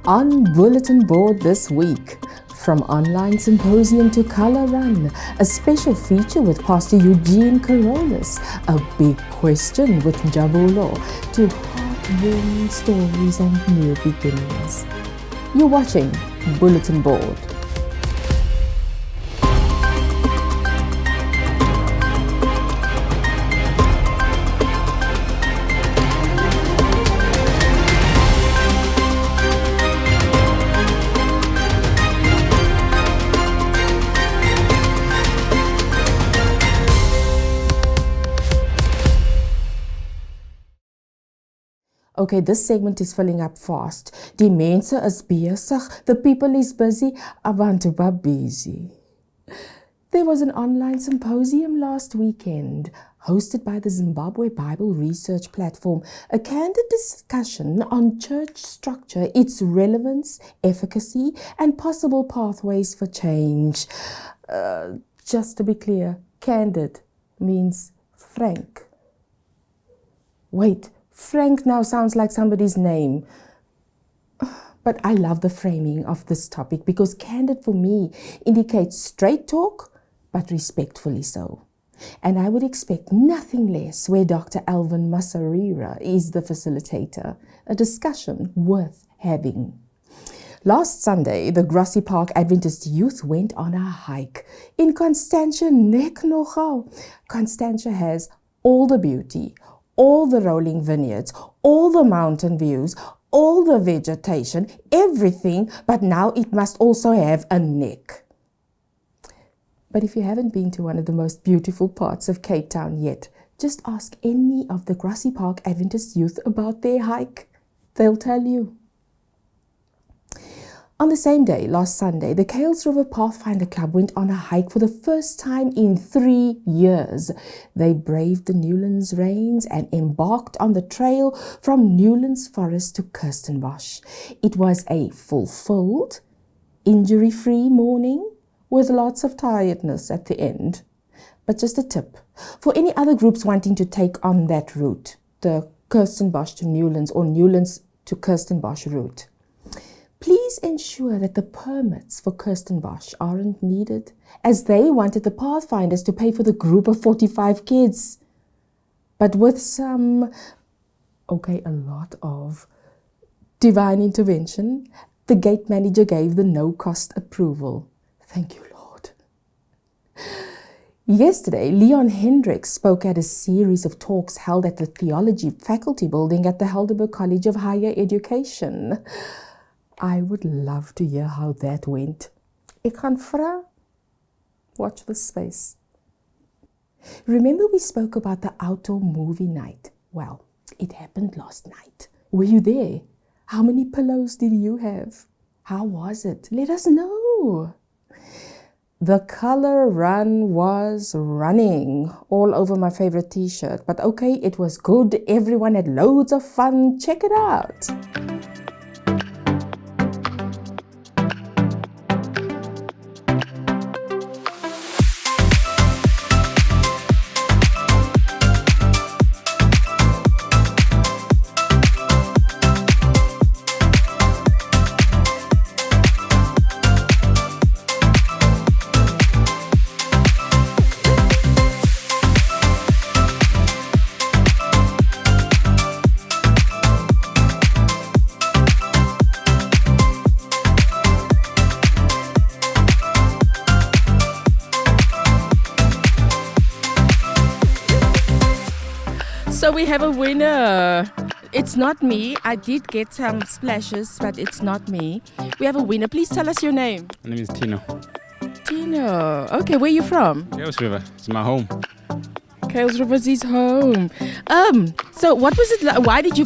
On Bulletin board this week, from online symposium to color run, a special feature with Pastor Eugene, a big question with Jabulo, to heartwarming stories and new beginnings. You're watching Bulletin Board. Okay, this segment is filling up fast. Die mense is besig, the people is busy, abantu ba busy. There was an online symposium last weekend, hosted by the Zimbabwe Bible Research Platform, a candid discussion on church structure, its relevance, efficacy, and possible pathways for change. Just to be clear, candid means frank. Wait, Frank now sounds like somebody's name. But I love the framing of this topic because candid for me indicates straight talk, but respectfully so. And I would expect nothing less where Dr. Alvin Masarira is the facilitator, a discussion worth having. Last Sunday, the Grassy Park Adventist youth went on a hike in Constantia nek nogal. Constantia has all the beauty, all the rolling vineyards, all the mountain views, all the vegetation, everything, but now it must also have a neck. But if you haven't been to one of the most beautiful parts of Cape Town yet, just ask any of the Grassy Park Adventist youth about their hike. They'll tell you. On the same day, last Sunday, the Kales River Pathfinder Club went on a hike for the first time in 3 years. They braved the Newlands Range and embarked on the trail from Newlands Forest to Kirstenbosch. It was a fulfilled, injury-free morning with lots of tiredness at the end. But just a tip, for any other groups wanting to take on that route, the Kirstenbosch to Newlands or Newlands to Kirstenbosch route, please ensure that the permits for Kirstenbosch aren't needed, as they wanted the Pathfinders to pay for the group of 45 kids. But with a lot of divine intervention, the gate manager gave the no-cost approval. Thank you, Lord. Yesterday, Leon Hendricks spoke at a series of talks held at the Theology Faculty Building at the Helderberg College of Higher Education. I would love to hear how that went. Ek gaan vra. Watch this space. Remember we spoke about the outdoor movie night? Well, it happened last night. Were you there? How many pillows did you have? How was it? Let us know. The color run was running all over my favorite t-shirt. But okay, it was good. Everyone had loads of fun. Check it out. So we have a winner. It's not me. I did get some splashes, but it's not me. We have a winner. Please tell us your name. My name is Tino. Tino. Okay, where are you from? Kales River. It's my home. Kales River is his home. So what was it like? Why did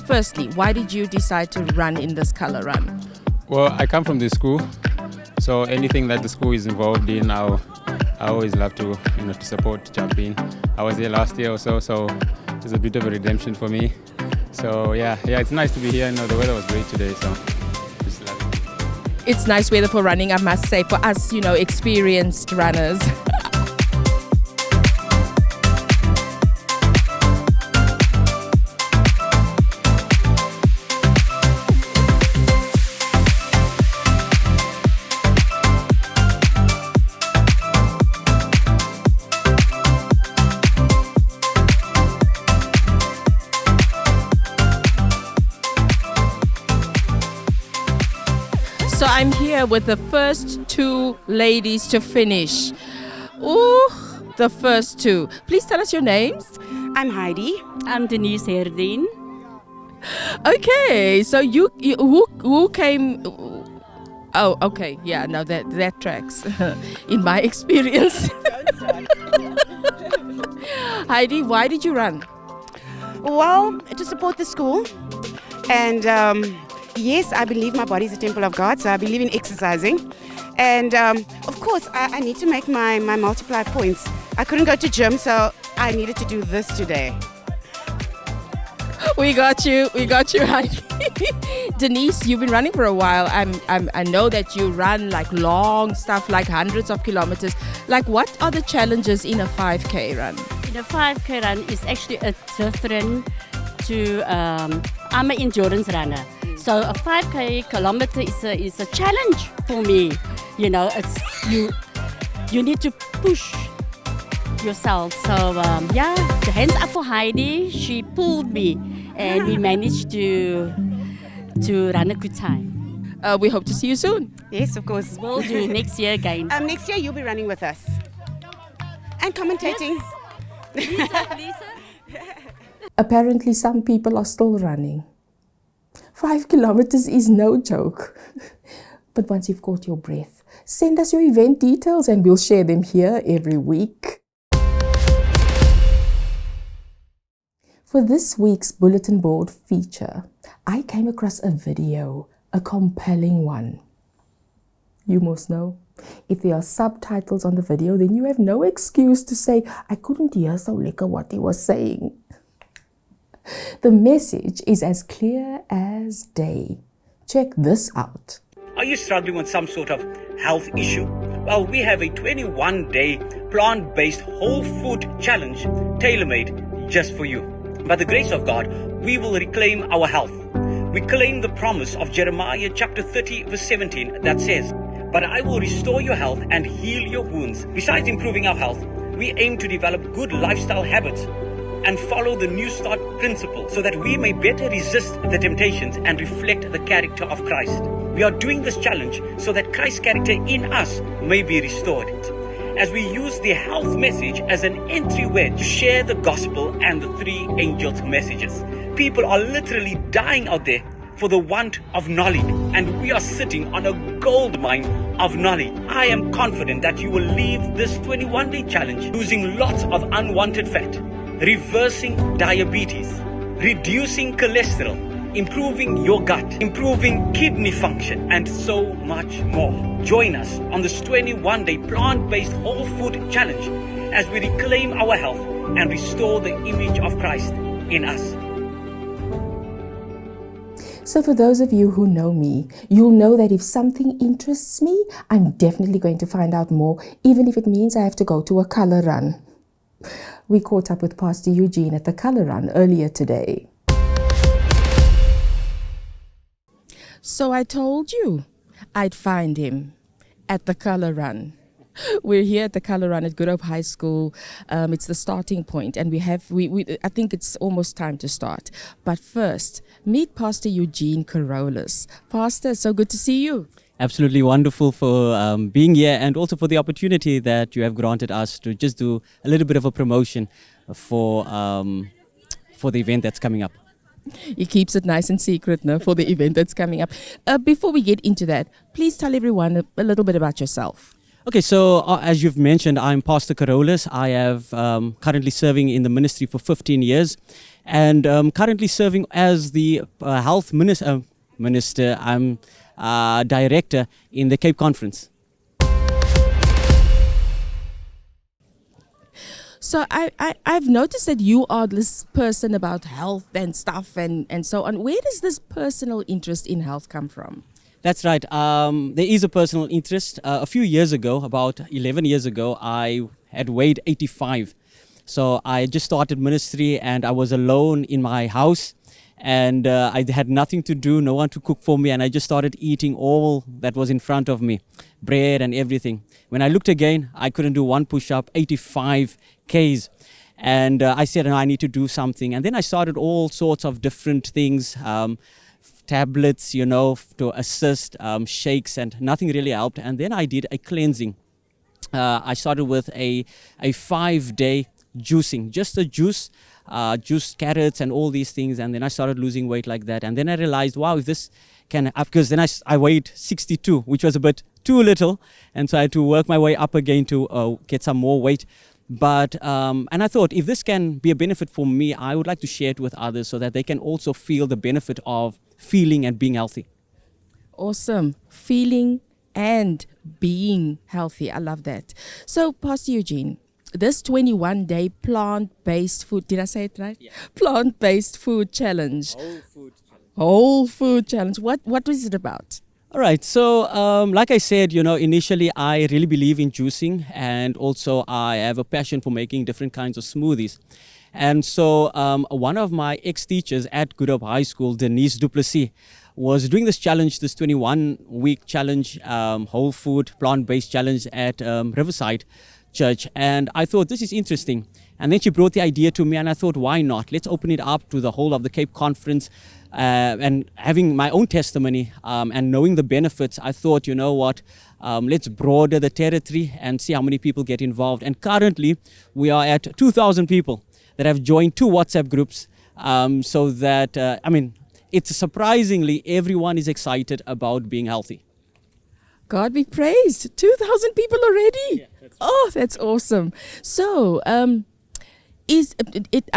you decide to run in this color run? Well, I come from the school, so anything that the school is involved in, I always love to support, jump in. I was here last year or so it's a bit of a redemption for me. So yeah, it's nice to be here. The weather was great today, so just love it. It's nice weather for running, I must say, for us, experienced runners. So I'm here with the first two ladies to finish. Ooh, the first two. Please tell us your names. I'm Heidi. I'm Denise Herdien. Okay, so you who came? Oh, okay, yeah, no, that tracks. In my experience. Heidi, why did you run? Well, to support the school. And yes, I believe my body is a temple of God, so I believe in exercising. And of course, I need to make my multiply points. I couldn't go to gym, so I needed to do this today. We got you, Heidi. Denise, you've been running for a while. I know that you run like long stuff, like hundreds of kilometers. Like, what are the challenges in a 5K run? In a 5K run is actually a different to, I'm an endurance runner. So a 5K kilometer is a challenge for me. You know, it's you need to push yourself. So yeah, the hands up for Heidi. She pulled me, and we managed to run a good time. We hope to see you soon. Yes, of course. We'll do next year again. Next year, you'll be running with us. And commentating. Lisa? Apparently, some people are still running. 5 kilometers is no joke. But once you've caught your breath, send us your event details and we'll share them here every week. For this week's bulletin board feature, I came across a video, a compelling one. You must know, if there are subtitles on the video, then you have no excuse to say, I couldn't hear so lekker what he was saying. The message is as clear as day. Check this out. Are you struggling with some sort of health issue? Well, we have a 21-day plant-based whole food challenge tailor-made just for you. By the grace of God, we will reclaim our health. We claim the promise of Jeremiah chapter 30 verse 17 that says, "But I will restore your health and heal your wounds." Besides improving our health, we aim to develop good lifestyle habits and follow the New Start principle so that we may better resist the temptations and reflect the character of Christ. We are doing this challenge so that Christ's character in us may be restored. As we use the health message as an entryway to share the gospel and the three angels' messages. People are literally dying out there for the want of knowledge, and we are sitting on a gold mine of knowledge. I am confident that you will leave this 21-day challenge losing lots of unwanted fat, reversing diabetes, reducing cholesterol, improving your gut, improving kidney function, and so much more. Join us on this 21-day plant-based whole food challenge as we reclaim our health and restore the image of Christ in us. So for those of you who know me, you'll know that if something interests me, I'm definitely going to find out more, even if it means I have to go to a color run. We caught up with Pastor Eugene at the color run earlier today. So I told you I'd find him at the color run. We're here at the color run at Good Hope High School. It's the starting point, and I think it's almost time to start. But first, meet Pastor Eugene Carolus. Pastor, so good to see you. Absolutely wonderful for being here, and also for the opportunity that you have granted us to just do a little bit of a promotion for the event that's coming up. He keeps it nice and secret, no, for the event that's coming up. Before we get into that, please tell everyone a little bit about yourself. Okay, so as you've mentioned, I'm Pastor Carolus. I have currently serving in the ministry for 15 years, and currently serving as the health minister. I'm director in the Cape Conference. So I've noticed that you are this person about health and stuff and so on. Where does this personal interest in health come from? That's right. There is a personal interest. A few years ago, about 11 years ago, I had weighed 85. So I just started ministry and I was alone in my house. And I had nothing to do, no one to cook for me, and I just started eating all that was in front of me, bread and everything. When I looked again, I couldn't do one push-up, 85 Ks. And I said, no, I need to do something. And then I started all sorts of different things, tablets, to assist, shakes, and nothing really helped. And then I did a cleansing. I started with a 5-day juicing, just a juice, carrots and all these things. And then I started losing weight like that. And then I realized, wow, if this can, because then I weighed 62, which was a bit too little. And so I had to work my way up again to get some more weight. But, and I thought, if this can be a benefit for me, I would like to share it with others so that they can also feel the benefit of feeling and being healthy. Awesome. Feeling and being healthy. I love that. So, Pastor Eugene, this 21-day plant-based food, did I say it right? Yeah. Plant-based food challenge. Whole food challenge. What is it about? All right. So, like I said, initially I really believe in juicing, and also I have a passion for making different kinds of smoothies. And so one of my ex-teachers at Good Hope High School, Denise Duplessis, was doing this challenge, this 21-week challenge, whole food, plant-based challenge at Riverside Church. And I thought, this is interesting. And then she brought the idea to me, and I thought, why not? Let's open it up to the whole of the Cape Conference. And having my own testimony and knowing the benefits, I thought, you know what, let's broaden the territory and see how many people get involved. And currently, we are at 2,000 people that have joined 2 WhatsApp groups, so that, it's surprisingly, everyone is excited about being healthy. God be praised. 2,000 people already. Yeah, that's awesome. So, I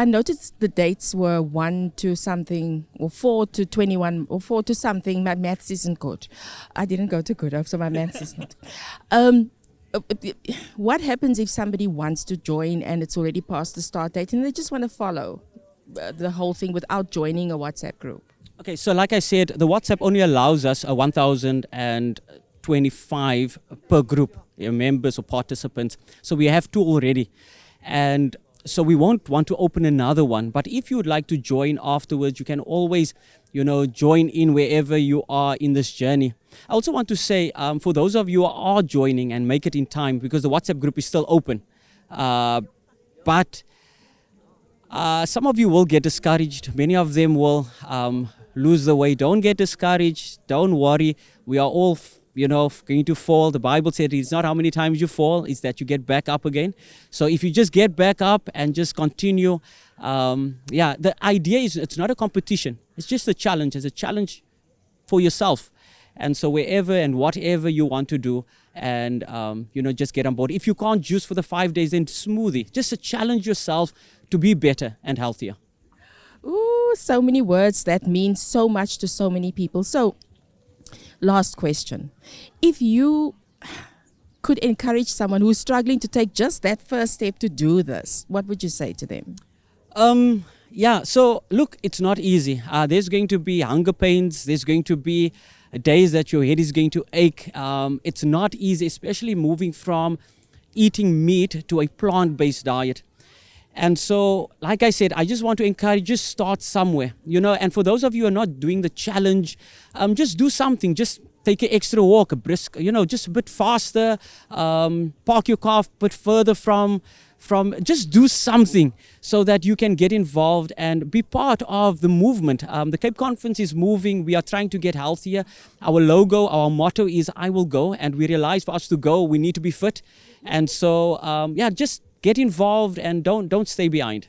noticed the dates were 1 to something, or 4 to 21, or 4 to something. My maths isn't good. I didn't go to Good Hope, so my maths is not. What happens if somebody wants to join and it's already past the start date and they just want to follow the whole thing without joining a WhatsApp group? Okay, so like I said, the WhatsApp only allows us 1,025 per group, members or participants. So we have 2 already. And so we won't want to open another one. But if you would like to join afterwards, you can always, join in wherever you are in this journey. I also want to say, for those of you who are joining, and make it in time, because the WhatsApp group is still open. But some of you will get discouraged. Many of them will lose the way. Don't get discouraged. Don't worry. We are all going to fall. The Bible said it's not how many times you fall, it's that you get back up again. So if you just get back up and just continue, the idea is it's not a competition. It's just a challenge. It's a challenge for yourself. And so wherever and whatever you want to do, and, just get on board. If you can't juice for the 5 days, then smoothie. Just to challenge yourself to be better and healthier. Ooh, so many words that mean so much to so many people. So, last question. If you could encourage someone who's struggling to take just that first step to do this, what would you say to them? So look, it's not easy. There's going to be hunger pains. There's going to be days that your head is going to ache. It's not easy, especially moving from eating meat to a plant-based diet. And so, like I said, I just want to encourage, just start somewhere, and for those of you who are not doing the challenge, just do something. Just take an extra walk, a brisk, just a bit faster, park your car a bit further from, just do something so that you can get involved and be part of the movement. The Cape Conference is moving. We are trying to get healthier. Our logo, our motto is, I will go. And we realize for us to go, we need to be fit. And so, just get involved and don't stay behind.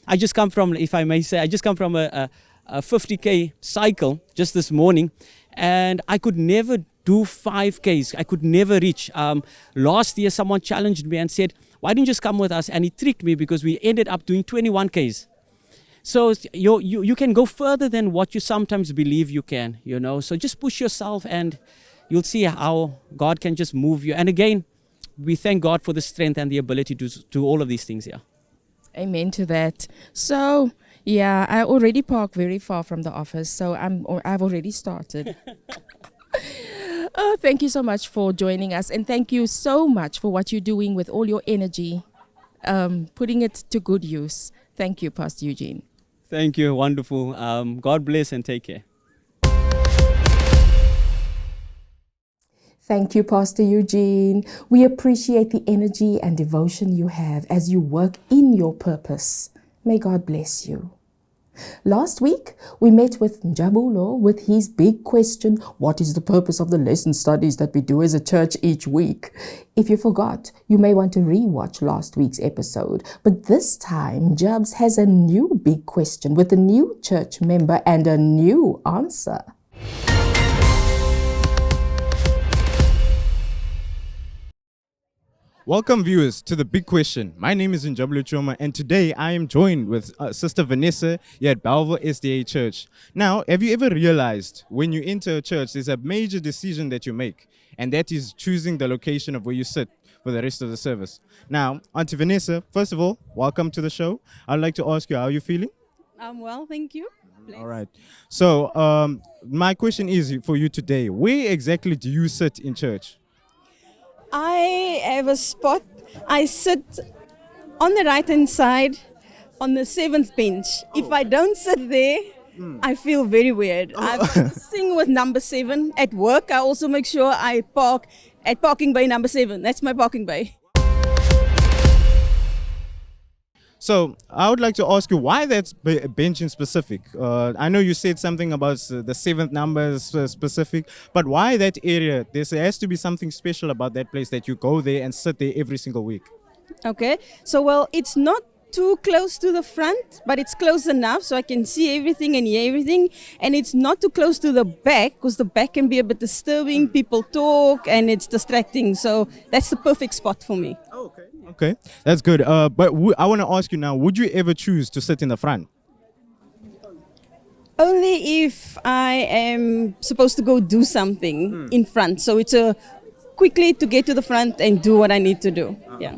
I just come from, if I may say, a 50K cycle just this morning, and I could never do 5Ks. I could never reach. Last year, someone challenged me and said, why don't you just come with us? And he tricked me because we ended up doing 21Ks. So you can go further than what you sometimes believe you can, So just push yourself and you'll see how God can just move you. And again, we thank God for the strength and the ability to do all of these things here. Amen to that. So, I already park very far from the office, so I've already started. Thank you so much for joining us, and thank you so much for what you're doing with all your energy, putting it to good use. Thank you, Pastor Eugene. Thank you. Wonderful. God bless and take care. Thank you, Pastor Eugene. We appreciate the energy and devotion you have as you work in your purpose. May God bless you. Last week, we met with Njabulo with his big question, what is the purpose of the lesson studies that we do as a church each week? If you forgot, you may want to re-watch last week's episode. But this time, Jubs has a new big question with a new church member and a new answer. Welcome viewers to The Big Question. My name is Njabulu Choma and today I am joined with Sister Vanessa here at Belleville SDA Church. Now, have you ever realized when you enter a church there's a major decision that you make, and that is choosing the location of where you sit for the rest of the service. Now, Auntie Vanessa, first of all, welcome to the show. I'd like to ask you, how are you feeling? I'm well, thank you. All right. So, my question is for you today, where exactly do you sit in church? I have a spot. I sit on the right hand side on the 7th bench. If I don't sit there, I feel very weird. I sing with number 7 at work. I also make sure I park at parking bay number 7. That's my parking bay. So I would like to ask you why that's bench in specific. I know you said something about the 7th number specific, but why that area? There has to be something special about that place that you go there and sit there every single week. Okay, so well, it's not too close to the front, but it's close enough so I can see everything and hear everything. And it's not too close to the back because the back can be a bit disturbing. People talk and it's distracting. So that's the perfect spot for me. Oh, okay. Okay, that's good. But I want to ask you now, would you ever choose to sit in the front? Only if I am supposed to go do something in front. So it's quickly to get to the front and do what I need to do. Yeah.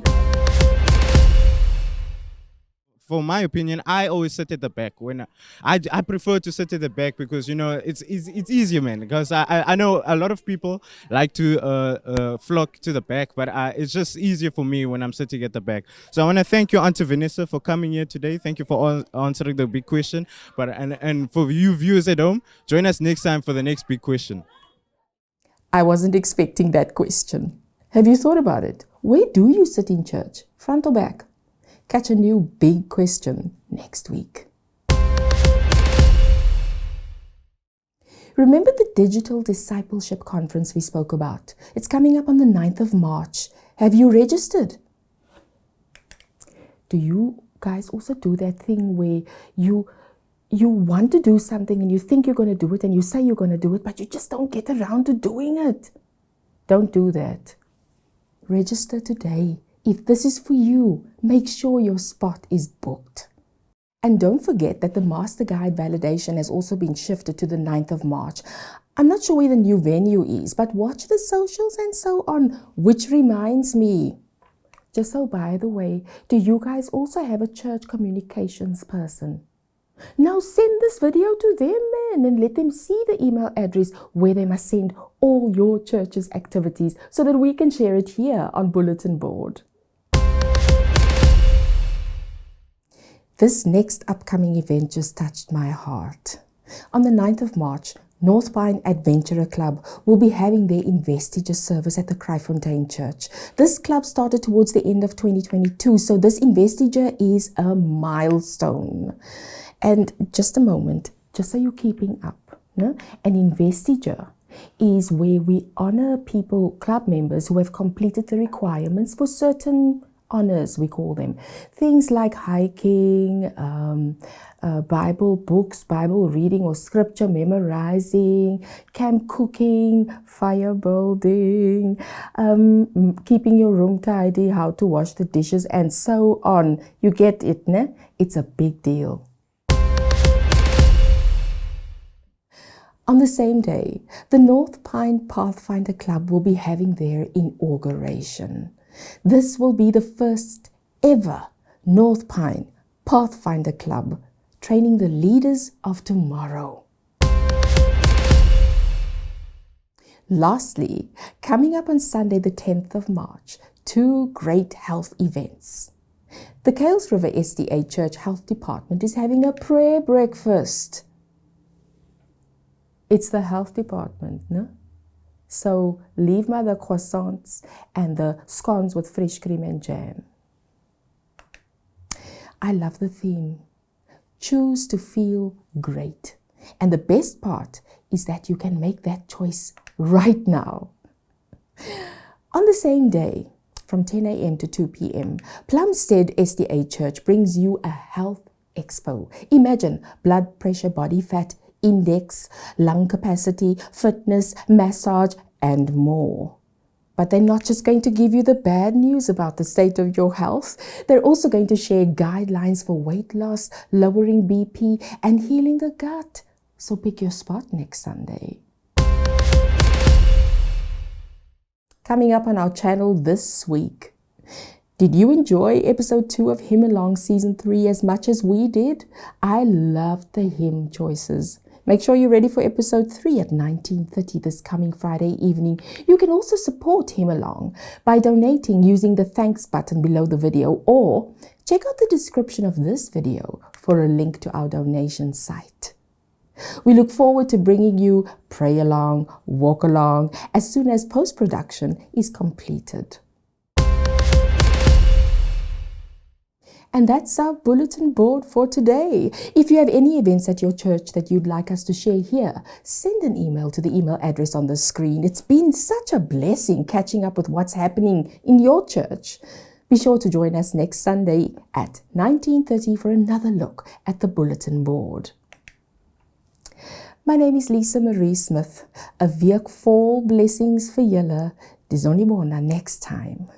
For my opinion, I always sit at the back. When I prefer to sit at the back because, you know, it's easier, man. Because I know a lot of people like to flock to the back, but it's just easier for me when I'm sitting at the back. So I want to thank you, Auntie Vanessa, for coming here today. Thank you for answering the big question. But and for you viewers at home, join us next time for the next big question. I wasn't expecting that question. Have you thought about it? Where do you sit in church? Front or back? Catch a new big question next week. Remember the Digital Discipleship Conference we spoke about? It's coming up on the 9th of March. Have you registered? Do you guys also do that thing where you want to do something and you think you're going to do it and you say you're going to do it, but you just don't get around to doing it? Don't do that. Register today. If this is for you, make sure your spot is booked. And don't forget that the Master Guide validation has also been shifted to the 9th of March. I'm not sure where the new venue is, but watch the socials and so on, which reminds me. Just so by the way, do you guys also have a church communications person? Now send this video to them, man, and let them see the email address where they must send all your church's activities so that we can share it here on Bulletin Board. This next upcoming event just touched my heart. On the 9th of March, North Pine Adventurer Club will be having their investiture service at the Kraaifontein Church. This club started towards the end of 2022, so this investiture is a milestone. And just a moment, just so you're keeping up, no? An investiture is where we honor people, club members who have completed the requirements for certain honors, we call them. Things like hiking, Bible books, Bible reading or scripture memorizing, camp cooking, fire building, keeping your room tidy, how to wash the dishes, and so on. You get it, ne? It's a big deal. On the same day, the North Pine Pathfinder Club will be having their inauguration. This will be the first ever North Pine Pathfinder Club, training the leaders of tomorrow. Lastly, coming up on Sunday the 10th of March, 2 great health events. The Kuils River SDA Church Health Department is having a prayer breakfast. It's the health department, no? So leave my the croissants and the scones with fresh cream and jam. I love the theme. choose to feel great. And the best part is that you can make that choice right now. On the same day, from 10 a.m. to 2 p.m., Plumstead SDA Church brings you a health expo. Imagine blood pressure, body fat index, lung capacity, fitness, massage, and more. But they're not just going to give you the bad news about the state of your health. They're also going to share guidelines for weight loss, lowering BP, and healing the gut. So pick your spot next Sunday. Coming up on our channel this week. Did you enjoy episode 2 of Hymn Along season 3 as much as we did? I loved the hymn choices. Make sure you're ready for episode 3 at 19:30 this coming Friday evening. You can also support Hymn Along by donating using the thanks button below the video, or check out the description of this video for a link to our donation site. We look forward to bringing you Pray Along, Walk Along as soon as post-production is completed. And that's our bulletin board for today. If you have any events at your church that you'd like us to share here, send an email to the email address on the screen. It's been such a blessing catching up with what's happening in your church. Be sure to join us next Sunday at 19:30 for another look at the bulletin board. My name is Lisa Marie Smith. 'n week vol blessings vir julle. Dis only more next time.